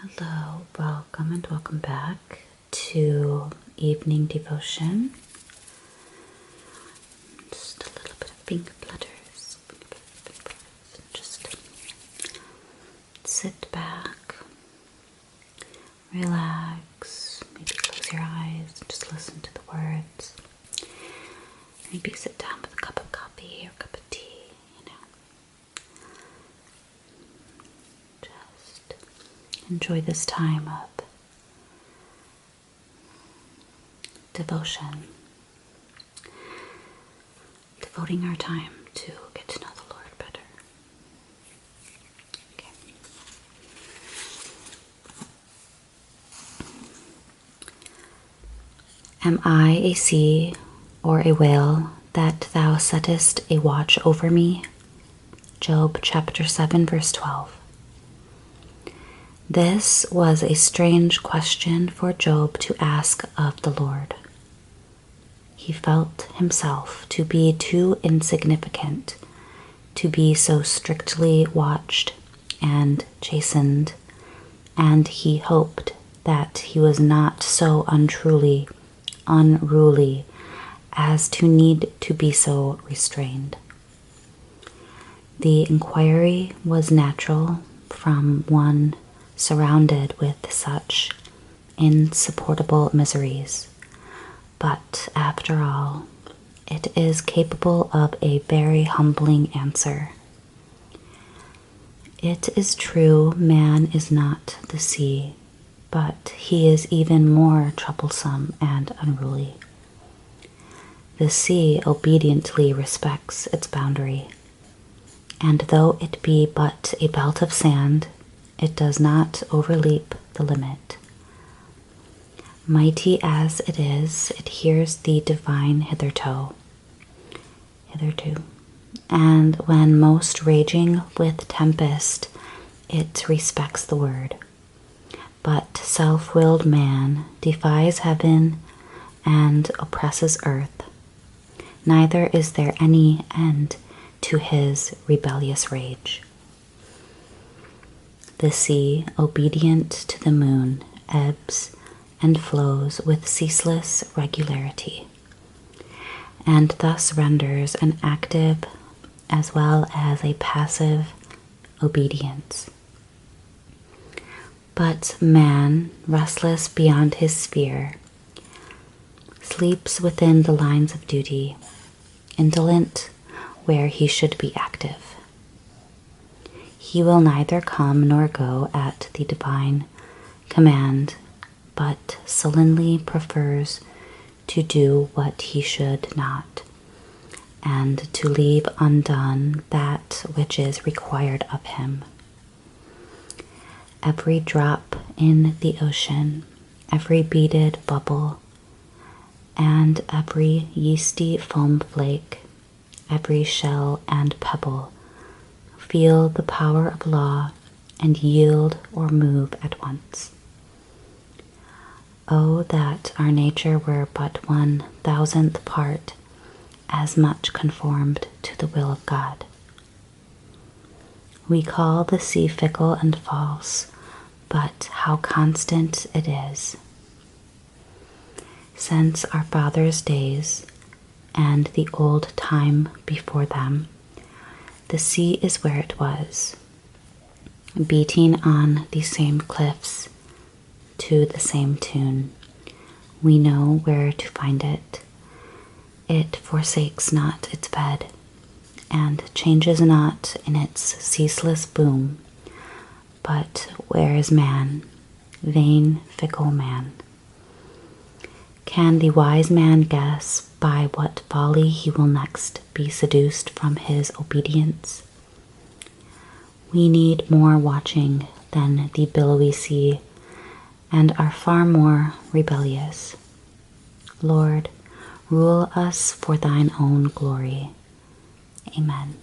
Hello, welcome and welcome back to evening devotion. Just a little bit of pink blutters. Just sit back, relax, maybe close your eyes, just listen to the words. Maybe sit down with a cup of coffee or a cup of tea, Just enjoy this time of devotion, devoting our time to get to know the Lord better. Okay. Am I a sea or a whale that thou settest a watch over me? Job chapter 7 verse 12. This was a strange question for Job to ask of the Lord. He felt himself to be too insignificant to be so strictly watched and chastened, and he hoped that he was not so unruly as to need to be so restrained. The inquiry was natural from one surrounded with such insupportable miseries, but after all, it is capable of a very humbling answer. It is true man is not the sea, but he is even more troublesome and unruly. The sea obediently respects its boundary, and though it be but a belt of sand, it does not overleap the limit. Mighty as it is, it hears the divine hitherto, and when most raging with tempest, it respects the word. But self-willed man defies heaven and oppresses earth. Neither is there any end to his rebellious rage. The sea, obedient to the moon, ebbs and flows with ceaseless regularity, and thus renders an active as well as a passive obedience. But man, restless beyond his sphere, sleeps within the lines of duty, indolent where he should be active. He will neither come nor go at the divine command, but sullenly prefers to do what he should not, and to leave undone that which is required of him. Every drop in the ocean, every beaded bubble, and every yeasty foam flake, every shell and pebble, feel the power of law and yield or move at once. Oh, that our nature were but 1,000th part as much conformed to the will of God. We call the sea fickle and false, but how constant it is. Since our fathers' days and the old time before them, the sea is where it was, beating on the same cliffs to the same tune. We know where to find it. It forsakes not its bed, and changes not in its ceaseless boom. But where is man, vain, fickle man? Can the wise man guess by what folly he will next be seduced from his obedience? We need more watching than the billowy sea, and are far more rebellious. Lord, rule us for thine own glory. Amen.